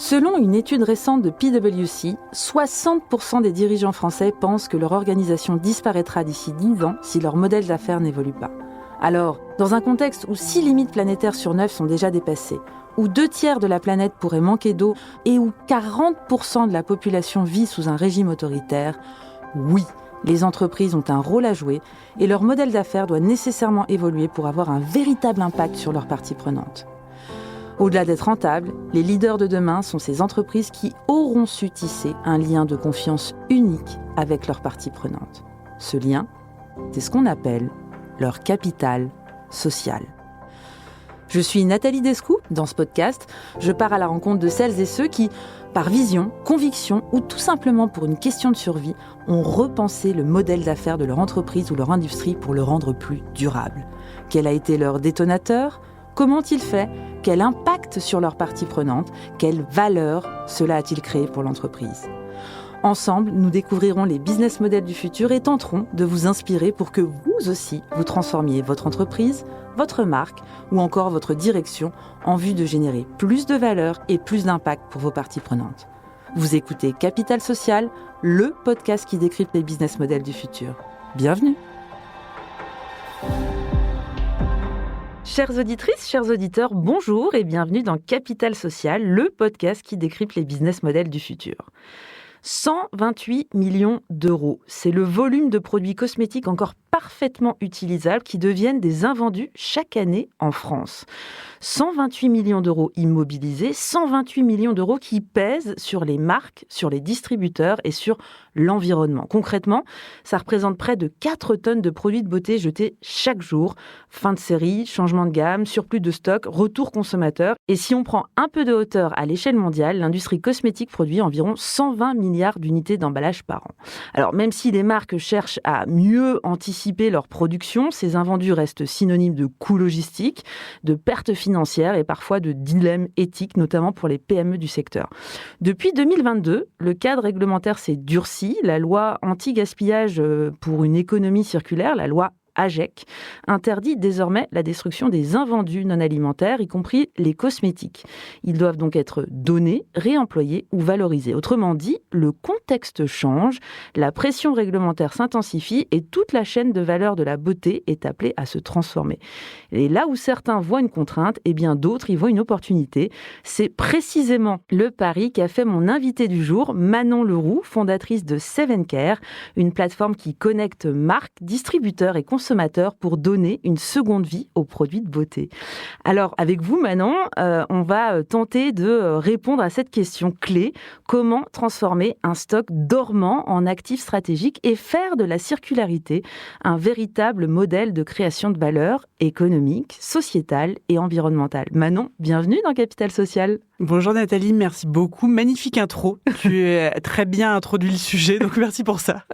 Selon une étude récente de PwC, 60% des dirigeants français pensent que leur organisation disparaîtra d'ici 10 ans si leur modèle d'affaires n'évolue pas. Alors, dans un contexte où 6 limites planétaires sur 9 sont déjà dépassées, où 2/3 de la planète pourrait manquer d'eau et où 40% de la population vit sous un régime autoritaire, oui, les entreprises ont un rôle à jouer et leur modèle d'affaires doit nécessairement évoluer pour avoir un véritable impact sur leurs parties prenantes. Au-delà d'être rentables, les leaders de demain sont ces entreprises qui auront su tisser un lien de confiance unique avec leurs parties prenantes. Ce lien, c'est ce qu'on appelle leur capital social. Je suis Nathalie Descoux. Dans ce podcast, je pars à la rencontre de celles et ceux qui, par vision, conviction ou tout simplement pour une question de survie, ont repensé le modèle d'affaires de leur entreprise ou leur industrie pour le rendre plus durable. Quel a été leur détonateur ? Comment ont-ils fait ? Quel impact sur leurs parties prenantes ? Quelle valeur cela a-t-il créé pour l'entreprise ? Ensemble, nous découvrirons les business models du futur et tenterons de vous inspirer pour que vous aussi, vous transformiez votre entreprise, votre marque ou encore votre direction en vue de générer plus de valeur et plus d'impact pour vos parties prenantes. Vous écoutez Capital Social, le podcast qui décrypte les business models du futur. Bienvenue! Chères auditrices, chers auditeurs, bonjour et bienvenue dans Capital Social, le podcast qui décrypte les business models du futur. 128 millions d'euros, c'est le volume de produits cosmétiques encore parfaitement utilisables qui deviennent des invendus chaque année en France. 128 millions d'euros immobilisés, 128 millions d'euros qui pèsent sur les marques, sur les distributeurs et sur l'environnement. Concrètement, ça représente près de 4 tonnes de produits de beauté jetés chaque jour. Fin de série, changement de gamme, surplus de stock, retour consommateur. Et si on prend un peu de hauteur à l'échelle mondiale, l'industrie cosmétique produit environ 120 milliards d'unités d'emballage par an. Alors même si les marques cherchent à mieux anticiper leur production, ces invendus restent synonymes de coûts logistiques, de pertes financières et parfois de dilemmes éthiques, notamment pour les PME du secteur. Depuis 2022, le cadre réglementaire s'est durci. La loi anti-gaspillage pour une économie circulaire, la loi AGEC, interdit désormais la destruction des invendus non alimentaires, y compris les cosmétiques. Ils doivent donc être donnés, réemployés ou valorisés. Autrement dit, le contexte change, la pression réglementaire s'intensifie et toute la chaîne de valeur de la beauté est appelée à se transformer. Et là où certains voient une contrainte, eh bien d'autres y voient une opportunité. C'est précisément le pari qu'a fait mon invité du jour, Manon Leroux, fondatrice de Sevencare, une plateforme qui connecte marques, distributeurs et consommateurs pour donner une seconde vie aux produits de beauté. Alors, avec vous, Manon, on va tenter de répondre à cette question clé. Comment transformer un stock dormant en actif stratégique et faire de la circularité un véritable modèle de création de valeur économique, sociétale et environnementale. Manon, bienvenue dans Capital Social. Bonjour Nathalie, merci beaucoup. Magnifique intro. Tu as très bien introduit le sujet, donc merci pour ça.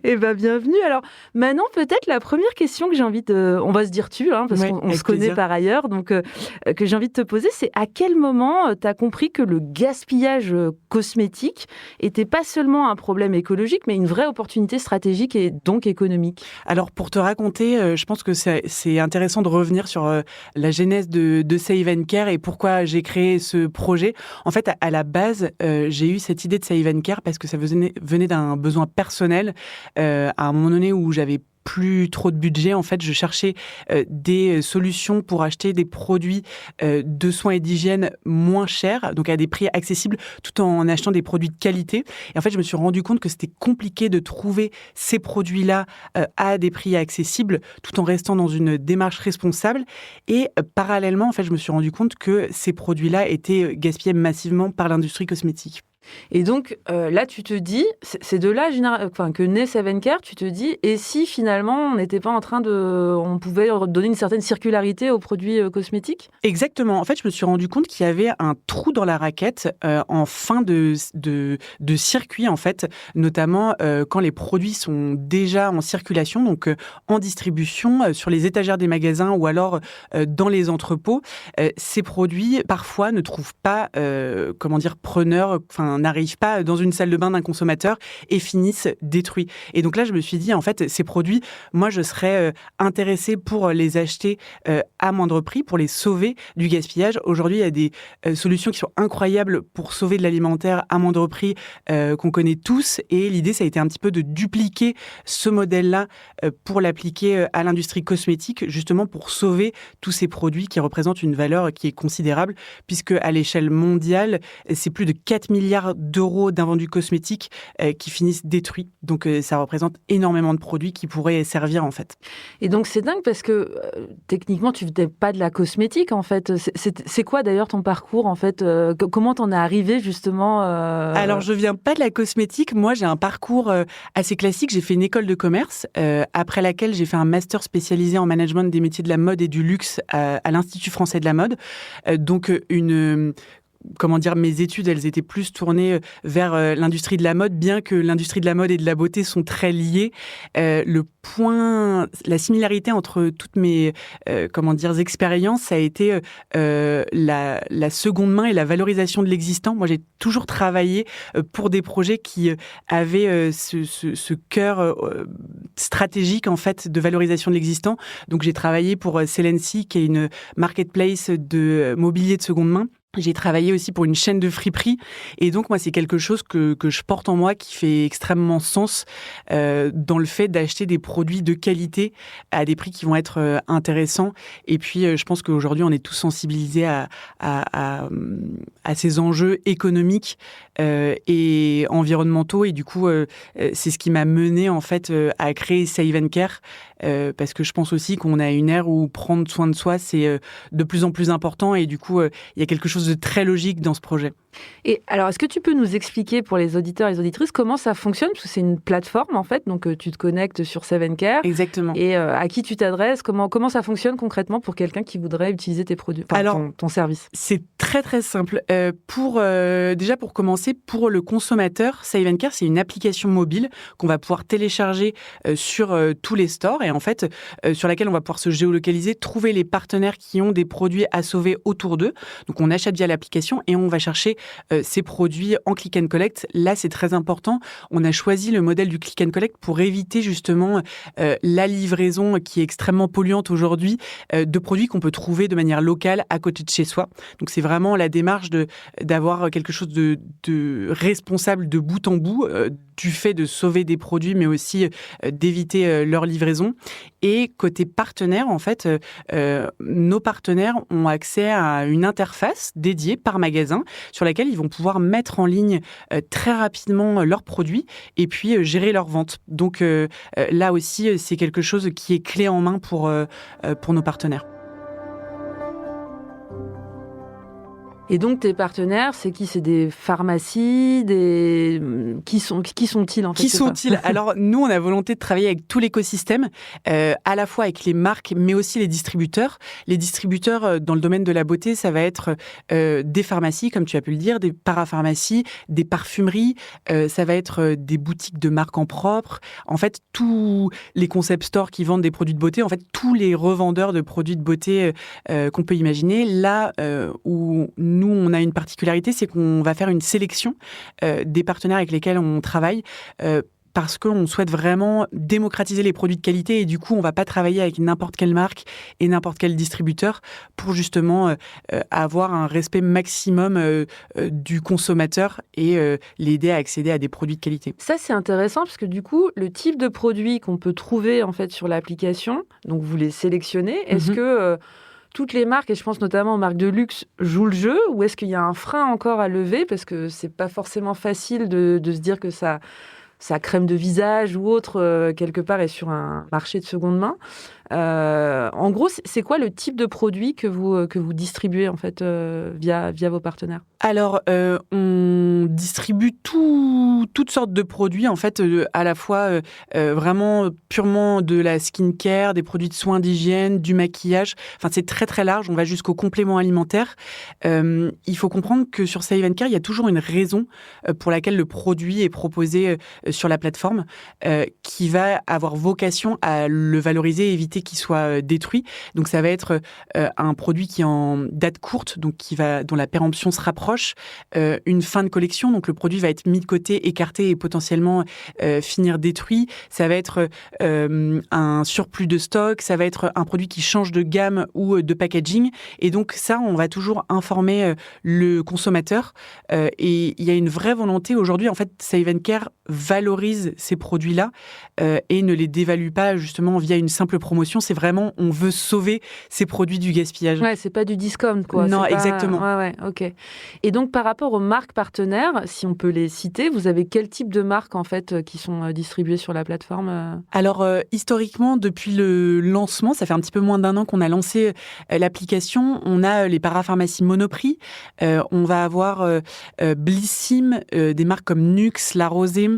Eh bien, bienvenue. Alors, Manon, peut-être la première question que j'ai envie de... On va se dire tu, parce qu'on se connaît par ailleurs, donc que j'ai envie de te poser, c'est à quel moment tu as compris que le gaspillage cosmétique n'était pas seulement un problème écologique, mais une vraie opportunité stratégique et donc économique? Alors, pour te raconter, je pense que c'est intéressant de revenir sur la genèse de Sevencare et pourquoi j'ai créé ce projet. En fait, à la base, j'ai eu cette idée de Sevencare parce que ça venait d'un besoin personnel à un moment donné où j'avais plus trop de budget. En fait, je cherchais des solutions pour acheter des produits de soins et d'hygiène moins chers, donc à des prix accessibles, tout en achetant des produits de qualité. Et en fait, je me suis rendu compte que c'était compliqué de trouver ces produits-là à des prix accessibles, tout en restant dans une démarche responsable. Et parallèlement, en fait, je me suis rendu compte que ces produits-là étaient gaspillés massivement par l'industrie cosmétique. Et donc, là, tu te dis, c'est de là que naît Sevencare, tu te dis, et si finalement, on n'était pas en train on pouvait donner une certaine circularité aux produits cosmétiques? Exactement. En fait, je me suis rendu compte qu'il y avait un trou dans la raquette en fin de circuit, en fait, notamment quand les produits sont déjà en circulation, donc en distribution, sur les étagères des magasins ou alors dans les entrepôts. Ces produits, parfois, ne trouvent pas, preneurs, n'arrivent pas dans une salle de bain d'un consommateur et finissent détruits. Et donc là, je me suis dit, en fait, ces produits, moi, je serais intéressée pour les acheter à moindre prix, pour les sauver du gaspillage. Aujourd'hui, il y a des solutions qui sont incroyables pour sauver de l'alimentaire à moindre prix qu'on connaît tous. Et l'idée, ça a été un petit peu de dupliquer ce modèle-là pour l'appliquer à l'industrie cosmétique, justement pour sauver tous ces produits qui représentent une valeur qui est considérable, puisque à l'échelle mondiale, c'est plus de 4 milliards d'euros d'invendus cosmétiques qui finissent détruits. Donc ça représente énormément de produits qui pourraient servir en fait. Et donc c'est dingue parce que techniquement tu faisais pas de la cosmétique en fait. C'est quoi d'ailleurs ton parcours en fait? Comment t'en es arrivé justement Alors je viens pas de la cosmétique. Moi j'ai un parcours assez classique. J'ai fait une école de commerce après laquelle j'ai fait un master spécialisé en management des métiers de la mode et du luxe à l'Institut français de la mode. Donc mes études, elles étaient plus tournées vers l'industrie de la mode, bien que l'industrie de la mode et de la beauté sont très liées. La similarité entre toutes mes expériences, ça a été la seconde main et la valorisation de l'existant. Moi, j'ai toujours travaillé pour des projets qui avaient ce cœur stratégique en fait de valorisation de l'existant. Donc, j'ai travaillé pour Celency, qui est une marketplace de mobilier de seconde main. J'ai travaillé aussi pour une chaîne de friperie et donc moi c'est quelque chose que je porte en moi qui fait extrêmement sens dans le fait d'acheter des produits de qualité à des prix qui vont être intéressants. Et puis je pense qu'aujourd'hui on est tous sensibilisés à ces enjeux économiques et environnementaux et du coup c'est ce qui m'a mené en fait à créer Save & Care parce que je pense aussi qu'on a une ère où prendre soin de soi c'est de plus en plus important et du coup il y a quelque chose de très logique dans ce projet. Et alors, est-ce que tu peux nous expliquer pour les auditeurs et les auditrices comment ça fonctionne? Parce que c'est une plateforme, en fait, donc tu te connectes sur Save & Care. Exactement. Et à qui tu t'adresses? Comment ça fonctionne concrètement pour quelqu'un qui voudrait utiliser tes produits, ton service? C'est très, très simple. Déjà, pour commencer, pour le consommateur, Save & Care, c'est une application mobile qu'on va pouvoir télécharger sur tous les stores et en fait, sur laquelle on va pouvoir se géolocaliser, trouver les partenaires qui ont des produits à sauver autour d'eux. Donc, on achète via l'application et on va chercher ces produits en click and collect. Là, c'est très important. On a choisi le modèle du click and collect pour éviter justement la livraison qui est extrêmement polluante aujourd'hui de produits qu'on peut trouver de manière locale à côté de chez soi. Donc, c'est vraiment la démarche d'avoir quelque chose de responsable de bout en bout du fait de sauver des produits, mais aussi d'éviter leur livraison. Et côté partenaire, en fait, nos partenaires ont accès à une interface dédiée par magasin sur laquelle ils vont pouvoir mettre en ligne très rapidement leurs produits et puis gérer leurs ventes. Donc là aussi, c'est quelque chose qui est clé en main pour nos partenaires. Et donc, tes partenaires, c'est qui? C'est des pharmacies, qui sont-ils en fait? Qui sont-ils? Alors, nous, on a volonté de travailler avec tout l'écosystème, à la fois avec les marques, mais aussi les distributeurs. Les distributeurs dans le domaine de la beauté, ça va être des pharmacies, comme tu as pu le dire, des parapharmacies, des parfumeries, ça va être des boutiques de marque en propre. En fait, tous les concept stores qui vendent des produits de beauté, en fait, tous les revendeurs de produits de beauté qu'on peut imaginer. Là où nous, on a une particularité, c'est qu'on va faire une sélection des partenaires avec lesquels on travaille parce qu'on souhaite vraiment démocratiser les produits de qualité et du coup, on ne va pas travailler avec n'importe quelle marque et n'importe quel distributeur pour justement avoir un respect maximum du consommateur et l'aider à accéder à des produits de qualité. Ça, c'est intéressant parce que du coup, le type de produit qu'on peut trouver en fait sur l'application, donc vous les sélectionnez, est-ce que toutes les marques, et je pense notamment aux marques de luxe, jouent le jeu ou est-ce qu'il y a un frein encore à lever parce que c'est pas forcément facile de se dire que sa crème de visage ou autre, quelque part, est sur un marché de seconde main. En gros, c'est quoi le type de produit que vous distribuez en fait via vos partenaires? Alors, on distribue toutes sortes de produits, en fait, à la fois vraiment purement de la skincare, des produits de soins d'hygiène, du maquillage. Enfin, c'est très, très large. On va jusqu'aux compléments alimentaires. Il faut comprendre que sur Save & Care, il y a toujours une raison pour laquelle le produit est proposé sur la plateforme qui va avoir vocation à le valoriser et éviter qu'il soit détruit. Donc, ça va être un produit qui est en date courte, donc dont la péremption se rapproche, une fin de collection collection, donc le produit va être mis de côté, écarté et potentiellement finir détruit. Ça va être un surplus de stock, ça va être un produit qui change de gamme ou de packaging. Et donc ça, on va toujours informer le consommateur. Et il y a une vraie volonté aujourd'hui, en fait, Save & Care valorise ces produits-là et ne les dévalue pas justement via une simple promotion. C'est vraiment, on veut sauver ces produits du gaspillage. Ouais, c'est pas du discount, quoi. Non, c'est pas... exactement. Ouais, ok. Et donc, par rapport aux marques partenaires, si on peut les citer, vous avez quel type de marques, en fait, qui sont distribuées sur la plateforme? Alors, historiquement, depuis le lancement, ça fait un petit peu moins d'un an qu'on a lancé l'application, on a les parapharmacies Monoprix, on va avoir Blissim, des marques comme Nux, La Rosée,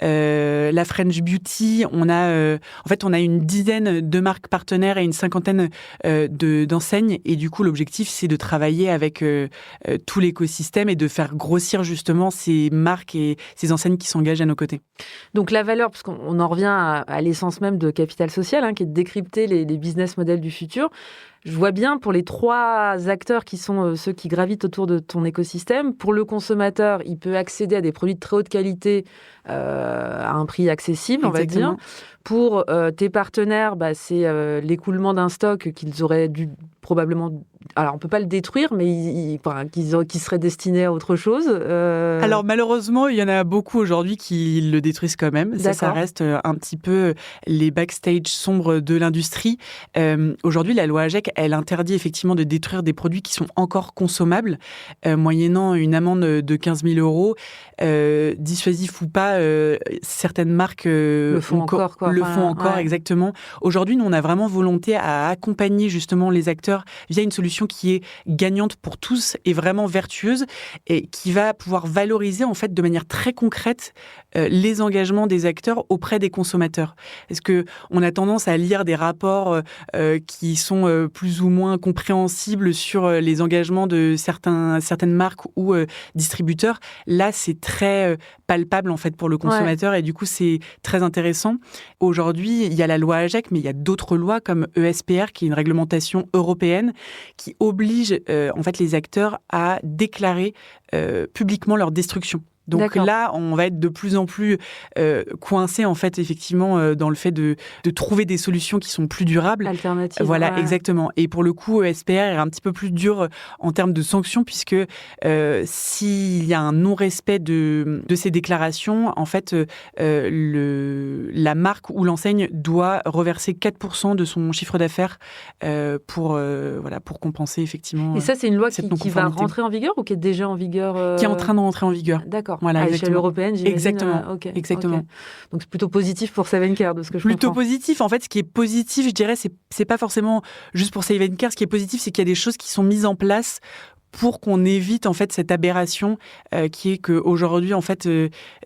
la French Beauty. On a une dizaine de marques partenaires et une cinquantaine d'enseignes. Et du coup, l'objectif, c'est de travailler avec tout l'écosystème et de faire grossir justement ces marques et ces enseignes qui s'engagent à nos côtés. Donc la valeur, parce qu'on en revient à l'essence même de Capital Social, qui est de décrypter les business models du futur. Je vois bien pour les 3 acteurs qui sont ceux qui gravitent autour de ton écosystème. Pour le consommateur, il peut accéder à des produits de très haute qualité à un prix accessible, on va dire. Pour tes partenaires, c'est l'écoulement d'un stock qu'ils auraient dû probablement... Alors, on ne peut pas le détruire, mais qui serait destiné à autre chose. Alors, malheureusement, il y en a beaucoup aujourd'hui qui le détruisent quand même. Ça reste un petit peu les backstage sombres de l'industrie. Aujourd'hui, la loi AGEC, elle interdit effectivement de détruire des produits qui sont encore consommables, moyennant une amende de 15 000 euros. Dissuasif ou pas, certaines marques le font encore. Exactement. Aujourd'hui, nous, on a vraiment volonté à accompagner justement les acteurs via une solution qui est gagnante pour tous et vraiment vertueuse et qui va pouvoir valoriser en fait de manière très concrète les engagements des acteurs auprès des consommateurs. Est-ce que on a tendance à lire des rapports qui sont plus ou moins compréhensibles sur les engagements de certaines marques ou distributeurs? Là, c'est très palpable en fait pour le consommateur et du coup, c'est très intéressant. Aujourd'hui, il y a la loi AGEC, mais il y a d'autres lois comme ESPR, qui est une réglementation européenne qui oblige en fait les acteurs à déclarer publiquement leur destruction. Donc là, on va être de plus en plus coincé en fait effectivement dans le fait de trouver des solutions qui sont plus durables. Alternatives. Voilà, exactement. Et pour le coup, SPR est un petit peu plus dur en termes de sanctions puisque s'il y a un non-respect de ces déclarations, en fait, la marque ou l'enseigne doit reverser 4% de son chiffre d'affaires pour compenser effectivement. Et ça, c'est une loi qui va rentrer en vigueur ou qui est déjà en vigueur Qui est en train de rentrer en vigueur. D'accord. Voilà, à l'échelle européenne, j'imagine. Exactement. Exactement. Donc c'est plutôt positif pour Save & Care, de ce que je comprends. Plutôt positif. En fait, ce qui est positif, je dirais, c'est pas forcément juste pour Save & Care. Ce qui est positif, c'est qu'il y a des choses qui sont mises en place pour qu'on évite en fait cette aberration qui est qu'aujourd'hui en fait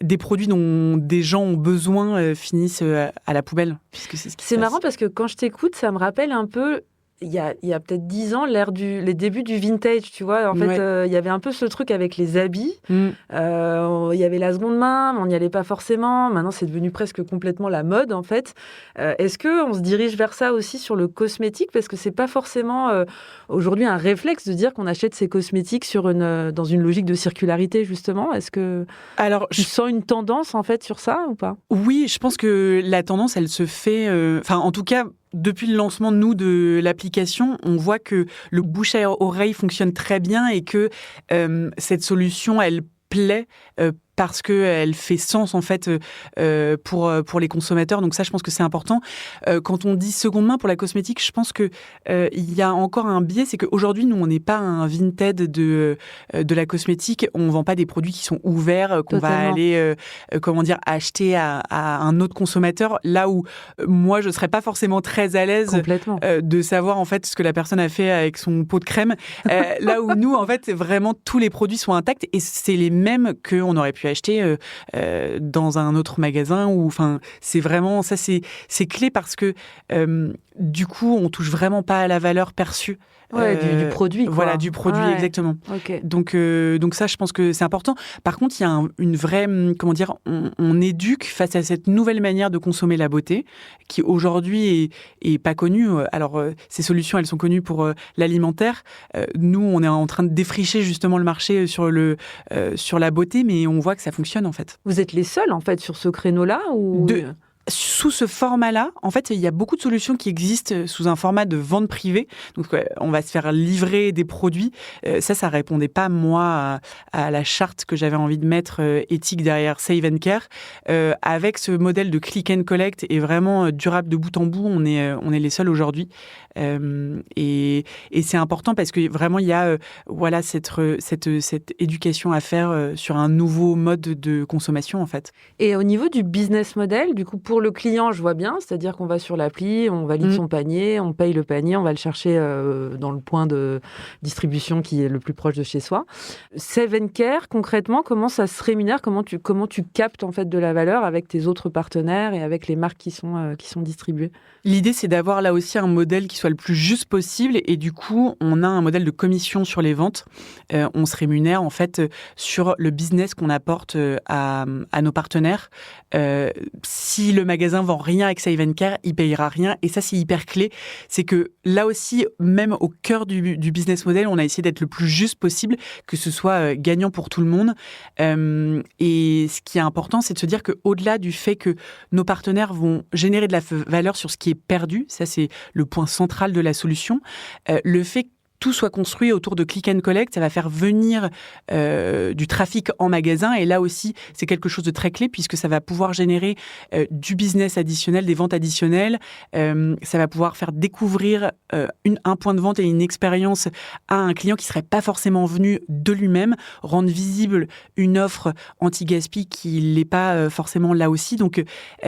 des produits dont des gens ont besoin finissent à la poubelle. Puisque c'est marrant parce que quand je t'écoute, ça me rappelle un peu. Il y a peut-être 10 ans, les débuts du vintage, tu vois. En fait, il y avait un peu ce truc avec les habits. Il y avait la seconde main, mais on n'y allait pas forcément. Maintenant, c'est devenu presque complètement la mode, en fait. Est-ce qu'on se dirige vers ça aussi sur le cosmétique? Parce que c'est pas forcément aujourd'hui un réflexe de dire qu'on achète ses cosmétiques dans une logique de circularité, justement. Est-ce que tu sens une tendance, en fait, sur ça ou pas? Oui, je pense que la tendance, elle se fait... en tout cas... Depuis le lancement, de l'application, on voit que le bouche à oreille fonctionne très bien et que cette solution, elle plaît parce qu'elle fait sens en fait pour les consommateurs. Donc ça, je pense que c'est important. Quand on dit seconde main pour la cosmétique, je pense que il y a encore un biais, c'est qu'aujourd'hui, nous, on n'est pas un Vinted de la cosmétique. On vend pas des produits qui sont ouverts, qu'on va aller acheter à un autre consommateur. Là où moi, je serais pas forcément très à l'aise de savoir en fait ce que la personne a fait avec son pot de crème. Là où nous, en fait, vraiment tous les produits sont intacts et c'est les mêmes qu'on aurait pu acheté dans un autre magasin. Enfin, c'est vraiment ça, c'est clé parce que du coup, on touche vraiment pas à la valeur perçue. Du produit, quoi. Voilà, du produit, exactement. Okay. Donc ça, je pense que c'est important. Par contre, il y a une vraie, comment dire, on éduque face à cette nouvelle manière de consommer la beauté, qui aujourd'hui est pas connue. Alors, ces solutions, elles sont connues pour l'alimentaire. Nous, on est en train de défricher justement le marché sur la beauté, mais on voit que ça fonctionne, en fait. Vous êtes les seuls, en fait, sur ce créneau-là ou... Sous ce format-là, en fait, il y a beaucoup de solutions qui existent sous un format de vente privée. Donc, on va se faire livrer des produits. Ça répondait pas, moi, à la charte que j'avais envie de mettre éthique derrière Save & Care. Avec ce modèle de click and collect et vraiment durable de bout en bout, on est les seuls aujourd'hui. Et c'est important parce que vraiment, il y a cette éducation à faire sur un nouveau mode de consommation, en fait. Et au niveau du business model, du coup, pour le client, je vois bien, c'est-à-dire qu'on va sur l'appli, on valide son panier, on paye le panier, on va le chercher dans le point de distribution qui est le plus proche de chez soi. Save & Care, concrètement, comment ça se rémunère ? Comment tu captes en fait de la valeur avec tes autres partenaires et avec les marques qui sont distribuées ? L'idée, c'est d'avoir là aussi un modèle qui soit le plus juste possible et du coup, on a un modèle de commission sur les ventes. On se rémunère en fait sur le business qu'on apporte à nos partenaires. Si le magasin vend rien avec Save & Care, il payera rien. Et ça, c'est hyper clé. C'est que là aussi, même au cœur du business model, on a essayé d'être le plus juste possible, que ce soit gagnant pour tout le monde. Et ce qui est important, c'est de se dire qu'au-delà du fait que nos partenaires vont générer de la valeur sur ce qui est perdu, ça c'est le point central de la solution, le fait que tout soit construit autour de click and collect, ça va faire venir du trafic en magasin. Et là aussi, c'est quelque chose de très clé puisque ça va pouvoir générer du business additionnel, des ventes additionnelles. Ça va pouvoir faire découvrir un point de vente et une expérience à un client qui ne serait pas forcément venu de lui-même, rendre visible une offre anti-gaspi qui n'est pas forcément là aussi. Donc,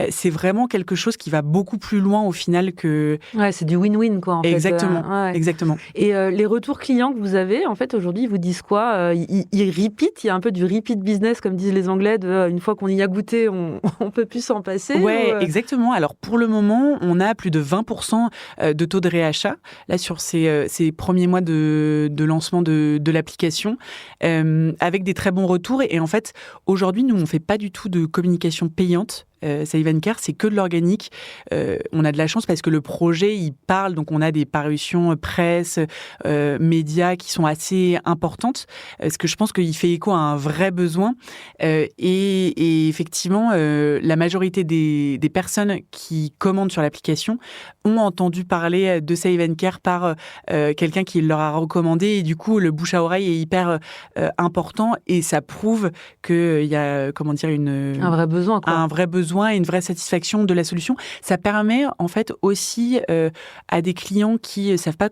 c'est vraiment quelque chose qui va beaucoup plus loin au final que... Ouais, c'est du win-win, quoi, en exactement, fait. Ouais. Exactement. Et les retours clients que vous avez, en fait, aujourd'hui, ils vous disent quoi ? Ils repeat, il y a un peu du repeat business, comme disent les Anglais, une fois qu'on y a goûté, on peut plus s'en passer. Ouais, exactement. Alors, pour le moment, on a plus de 20% de taux de réachat, là, sur ces premiers mois de lancement de l'application, avec des très bons retours. Et en fait, aujourd'hui, nous, on ne fait pas du tout de communication payante. Save & Care, c'est que de l'organique. On a de la chance parce que le projet, il parle, donc on a des parutions presse, médias qui sont assez importantes, parce que je pense qu'il fait écho à un vrai besoin. Et effectivement, la majorité des personnes qui commandent sur l'application ont entendu parler de Save & Care par quelqu'un qui leur a recommandé. Et du coup, le bouche à oreille est hyper important et ça prouve qu'il y a, comment dire, un vrai besoin, quoi. Un vrai besoin et une vraie satisfaction de la solution. Ça permet en fait aussi à des clients qui ne savent pas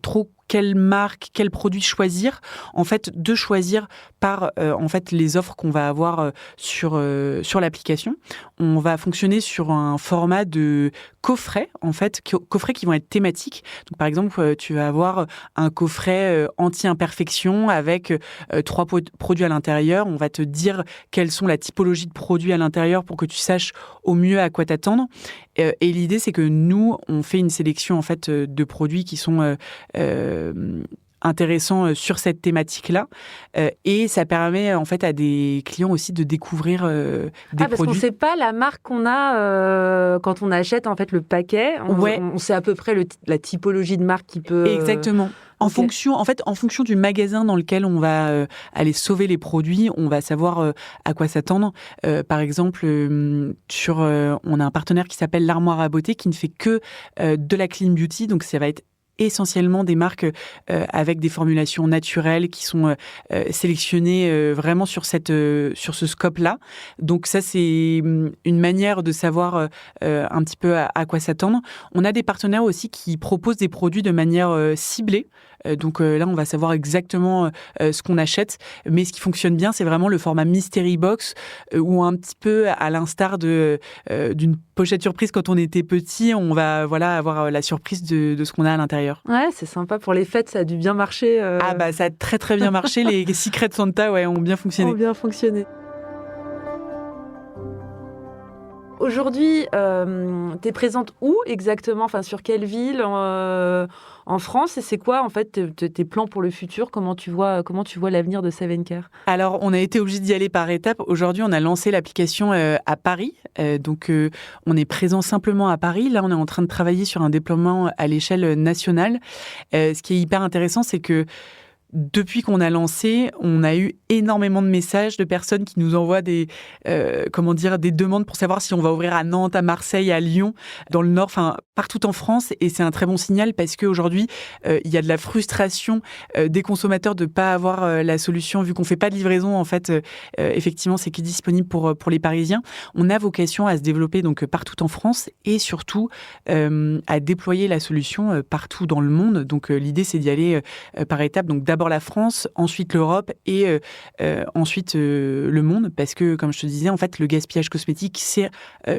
trop quelle marque, quel produit choisir, en fait, de choisir par en fait les offres qu'on va avoir sur l'application. On va fonctionner sur un format de coffrets, en fait, coffrets qui vont être thématiques. Donc, par exemple, tu vas avoir un coffret anti-imperfection avec 3 produits à l'intérieur. On va te dire quelles sont la typologie de produits à l'intérieur pour que tu saches au mieux à quoi t'attendre. Et l'idée, c'est que nous, on fait une sélection en fait de produits qui sont intéressants sur cette thématique-là, et ça permet en fait à des clients aussi de découvrir des parce produits. Qu'on ne sait pas la marque qu'on a quand on achète en fait le paquet. On sait à peu près la typologie de marque qui peut. Exactement. En fonction du magasin dans lequel on va aller sauver les produits, on va savoir à quoi s'attendre. Par exemple, on a un partenaire qui s'appelle l'Armoire à Beauté qui ne fait que de la clean beauty, donc ça va être essentiellement des marques avec des formulations naturelles qui sont sélectionnées vraiment sur ce scope-là. Donc ça, c'est une manière de savoir un petit peu à quoi s'attendre. On a des partenaires aussi qui proposent des produits de manière ciblée. Donc là, on va savoir exactement ce qu'on achète. Mais ce qui fonctionne bien, c'est vraiment le format Mystery Box, où un petit peu à l'instar d'une pochette surprise quand on était petit, on va avoir la surprise de ce qu'on a à l'intérieur. Ouais, c'est sympa. Pour les fêtes, ça a dû bien marcher. Ah bah ça a très très bien marché. Les Secret Santa ont bien fonctionné. aujourd'hui, tu es présente où exactement, enfin, sur quelle ville en France, et c'est quoi en fait tes plans pour le futur? Comment tu vois l'avenir de Save & Care? Alors, on a été obligé d'y aller par étapes. Aujourd'hui, on a lancé l'application à Paris. Donc, on est présent simplement à Paris. Là, on est en train de travailler sur un déploiement à l'échelle nationale. Ce qui est hyper intéressant, c'est que depuis qu'on a lancé, on a eu énormément de messages de personnes qui nous envoient des demandes pour savoir si on va ouvrir à Nantes, à Marseille, à Lyon, dans le Nord, enfin partout en France. Et c'est un très bon signal parce qu'aujourd'hui, il y a de la frustration des consommateurs de ne pas avoir la solution, vu qu'on ne fait pas de livraison. En fait, effectivement, c'est qui est disponible pour les Parisiens. On a vocation à se développer donc partout en France et surtout à déployer la solution partout dans le monde. Donc l'idée, c'est d'y aller par étapes. Donc d'abord la France, ensuite l'Europe et ensuite le monde, parce que, comme je te disais, en fait, le gaspillage cosmétique, c'est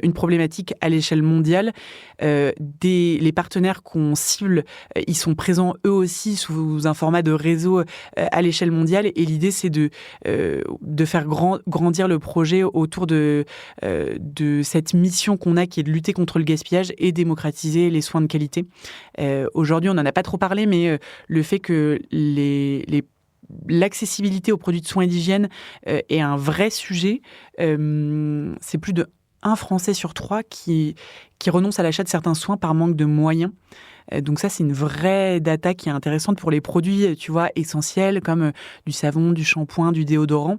une problématique à l'échelle mondiale. Les partenaires qu'on cible, ils sont présents eux aussi sous un format de réseau à l'échelle mondiale, et l'idée, c'est de faire grandir le projet autour de cette mission qu'on a, qui est de lutter contre le gaspillage et démocratiser les soins de qualité. Aujourd'hui, on n'en a pas trop parlé, mais le fait que l'accessibilité aux produits de soins et d'hygiène est un vrai sujet. C'est plus de 1 Français sur 3 qui renonce à l'achat de certains soins par manque de moyens. Donc ça, c'est une vraie data qui est intéressante pour les produits, tu vois, essentiels comme du savon, du shampoing, du déodorant.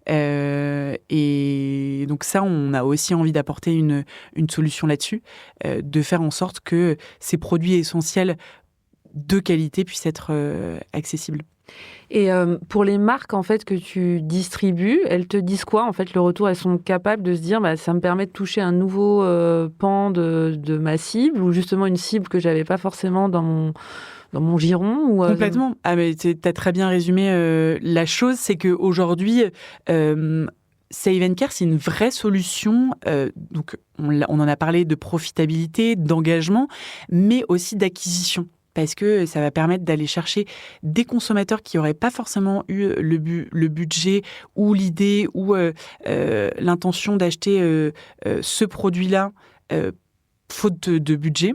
Et donc ça, on a aussi envie d'apporter une solution là-dessus, de faire en sorte que ces produits essentiels de qualité puissent être accessibles. Et pour les marques en fait que tu distribues, elles te disent quoi en fait, le retour? Elles sont capables de se dire ça me permet de toucher un nouveau pan de ma cible, ou justement une cible que j'avais pas forcément dans mon giron, ou Complètement. Ah, mais tu as très bien résumé la chose, c'est qu'aujourd'hui, Save & Care, c'est une vraie solution. Donc, on en a parlé de profitabilité, d'engagement, mais aussi d'acquisition. Parce que ça va permettre d'aller chercher des consommateurs qui n'auraient pas forcément eu le budget ou l'idée ou l'intention d'acheter ce produit-là faute de budget,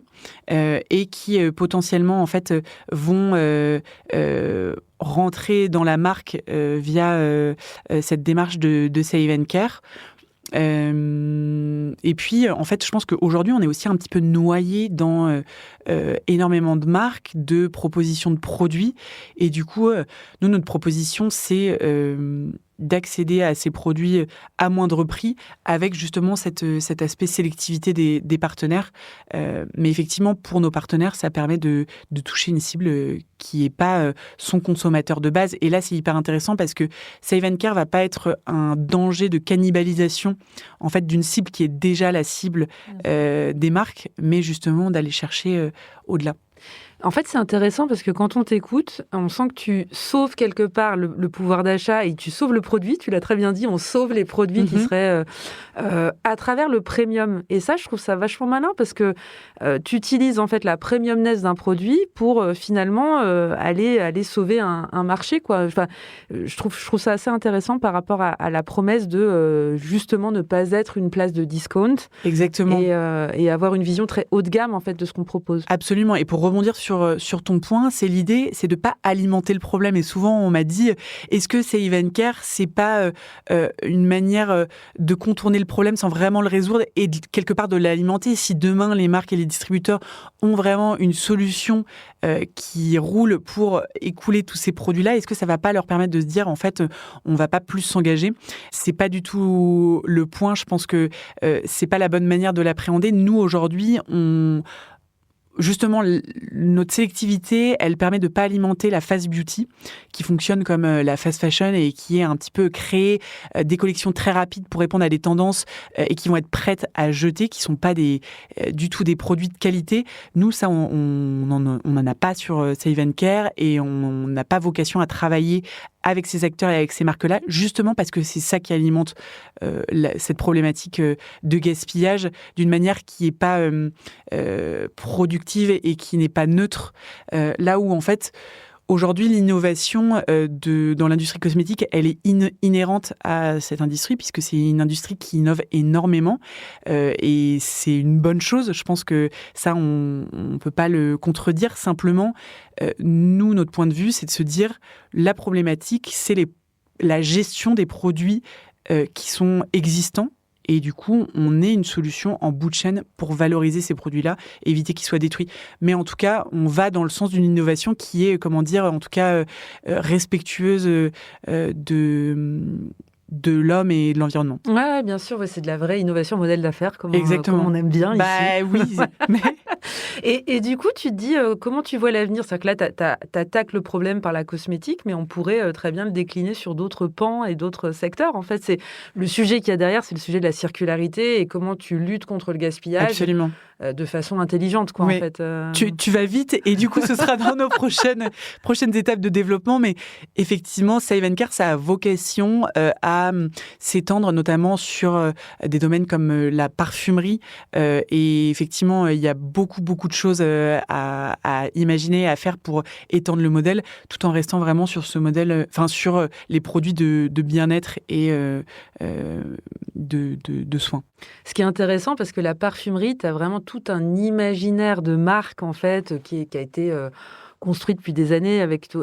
et qui potentiellement en fait vont rentrer dans la marque via cette démarche de Save & Care. Et puis, en fait, je pense qu'aujourd'hui, on est aussi un petit peu noyé dans énormément de marques, de propositions de produits. Et du coup, nous, notre proposition, c'est d'accéder à ces produits à moindre prix, avec justement cet aspect sélectivité des partenaires. Mais effectivement, pour nos partenaires, ça permet de toucher une cible qui n'est pas son consommateur de base. Et là, c'est hyper intéressant parce que Save & Care va pas être un danger de cannibalisation en fait d'une cible qui est déjà la cible des marques, mais justement d'aller chercher au-delà. En fait, c'est intéressant parce que quand on t'écoute, on sent que tu sauves quelque part le pouvoir d'achat, et tu sauves le produit. Tu l'as très bien dit, on sauve les produits qui seraient à travers le premium. Et ça, je trouve ça vachement malin parce que tu utilises en fait la premiumness d'un produit pour finalement aller sauver un marché, quoi. Enfin, je trouve ça assez intéressant par rapport à la promesse de justement ne pas être une place de discount. Exactement. Et avoir une vision très haut de gamme en fait de ce qu'on propose. Absolument. Et pour rebondir sur ton point, c'est l'idée, c'est de pas alimenter le problème. Et souvent, on m'a dit, est-ce que Save & Care, c'est pas une manière de contourner le problème sans vraiment le résoudre et quelque part de l'alimenter? Si demain, les marques et les distributeurs ont vraiment une solution qui roule pour écouler tous ces produits-là, est-ce que ça va pas leur permettre de se dire, en fait, on va pas plus s'engager? C'est pas du tout le point. Je pense que c'est pas la bonne manière de l'appréhender. Nous, aujourd'hui, justement, notre sélectivité, elle permet de ne pas alimenter la fast beauty, qui fonctionne comme la fast fashion et qui est un petit peu créer des collections très rapides pour répondre à des tendances et qui vont être prêtes à jeter, qui ne sont pas du tout des produits de qualité. Nous, ça, on n'en a pas sur Save & Care, et on n'a pas vocation à travailler avec ces acteurs et avec ces marques-là, justement parce que c'est ça qui alimente cette problématique de gaspillage d'une manière qui n'est pas productive et qui n'est pas neutre. Là où, en fait, Aujourd'hui, l'innovation dans l'industrie cosmétique, elle est inhérente à cette industrie, puisque c'est une industrie qui innove énormément. Et c'est une bonne chose. Je pense que ça, on ne peut pas le contredire. Simplement, nous, notre point de vue, c'est de se dire, la problématique, c'est la gestion des produits qui sont existants. Et du coup, on est une solution en bout de chaîne pour valoriser ces produits-là, éviter qu'ils soient détruits. Mais en tout cas, on va dans le sens d'une innovation qui est, respectueuse de l'homme et de l'environnement. Ouais, bien sûr, c'est de la vraie innovation modèle d'affaires, comme on aime bien ici. Oui, mais... Et du coup, tu te dis, comment tu vois l'avenir ? C'est-à-dire que là, tu attaques le problème par la cosmétique, mais on pourrait très bien le décliner sur d'autres pans et d'autres secteurs. En fait, c'est le sujet qu'il y a derrière, c'est le sujet de la circularité et comment tu luttes contre le gaspillage. Absolument. De façon intelligente, quoi, oui. en fait. Tu vas vite, et du coup, ce sera dans nos prochaines étapes de développement. Mais effectivement, Save & Care, ça a vocation à s'étendre notamment sur des domaines comme la parfumerie. Et effectivement, il y a beaucoup de choses à imaginer, à faire pour étendre le modèle, tout en restant vraiment sur ce modèle, sur les produits de bien-être et de soins. Ce qui est intéressant, parce que la parfumerie, tu as vraiment tout un imaginaire de marque, en fait, qui a été construit depuis des années avec tout.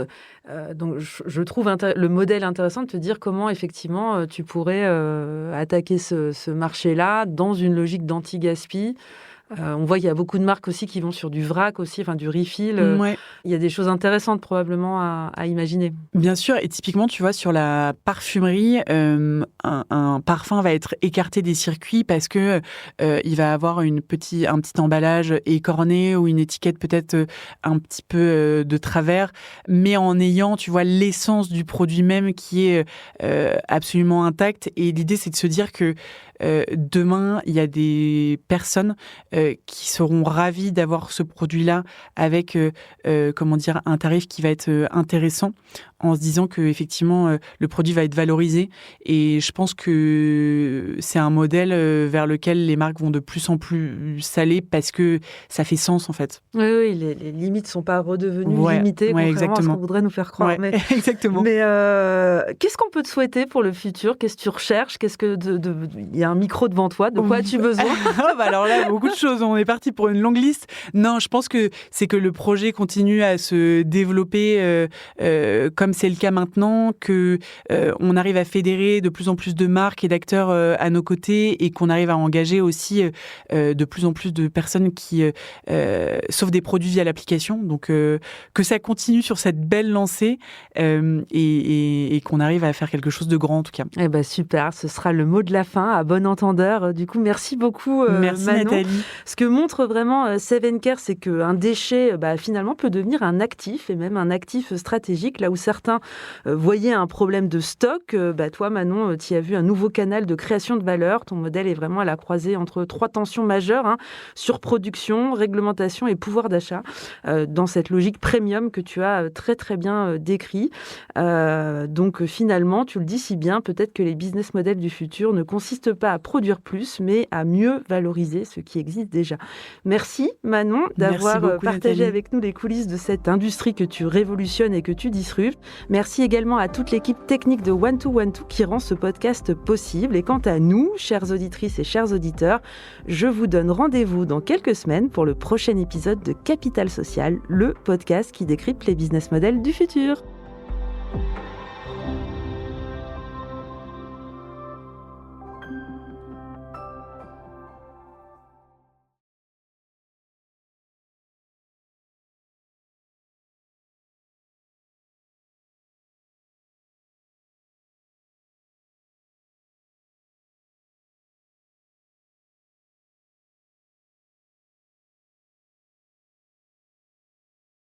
Donc, je trouve le modèle intéressant de te dire comment, effectivement, tu pourrais attaquer ce marché-là dans une logique d'anti-gaspi. On voit qu'il y a beaucoup de marques aussi qui vont sur du vrac aussi, enfin du refill. Ouais. Il y a des choses intéressantes probablement à imaginer. Bien sûr, et typiquement, tu vois, sur la parfumerie, un parfum va être écarté des circuits parce que il va avoir un petit emballage écorné ou une étiquette peut-être un petit peu de travers, mais en ayant, tu vois, l'essence du produit même qui est absolument intacte. Et l'idée, c'est de se dire que demain, il y a des personnes qui seront ravies d'avoir ce produit-là avec un tarif qui va être intéressant, en se disant que effectivement le produit va être valorisé. Et je pense que c'est un modèle vers lequel les marques vont de plus en plus s'aller parce que ça fait sens en fait. Oui, les limites sont pas redevenues limitées, contrairement à ce qu'on voudrait nous faire croire. Ouais, exactement. Mais qu'est-ce qu'on peut te souhaiter pour le futur ? Qu'est-ce que tu recherches ? Il y a un micro devant toi. De quoi as-tu besoin ? Alors là, beaucoup de choses. On est parti pour une longue liste. Non, je pense que c'est que le projet continue à se développer comme c'est le cas maintenant, que on arrive à fédérer de plus en plus de marques et d'acteurs à nos côtés et qu'on arrive à engager aussi de plus en plus de personnes qui sauvent des produits via l'application. Donc que ça continue sur cette belle lancée et qu'on arrive à faire quelque chose de grand en tout cas. Eh ben super, ce sera le mot de la fin à bon entendeur. Du coup, merci beaucoup merci Manon. Nathalie. Ce que montre vraiment Save & Care, c'est qu'un déchet finalement peut devenir un actif et même un actif stratégique. Là où certains voyaient un problème de stock, toi Manon, tu as vu un nouveau canal de création de valeur. Ton modèle est vraiment à la croisée entre trois tensions majeures, surproduction, réglementation et pouvoir d'achat, dans cette logique premium que tu as très très bien décrit. Donc finalement, tu le dis si bien, peut-être que les business models du futur ne consistent pas à produire plus, mais à mieux valoriser ce qui existe déjà. Merci Manon d'avoir partagé Nathalie. avec nous les coulisses de cette industrie que tu révolutionnes et que tu disruptes. Merci également à toute l'équipe technique de One2One2 qui rend ce podcast possible. Et quant à nous, chères auditrices et chers auditeurs, je vous donne rendez-vous dans quelques semaines pour le prochain épisode de Capital Social, le podcast qui décrypte les business models du futur.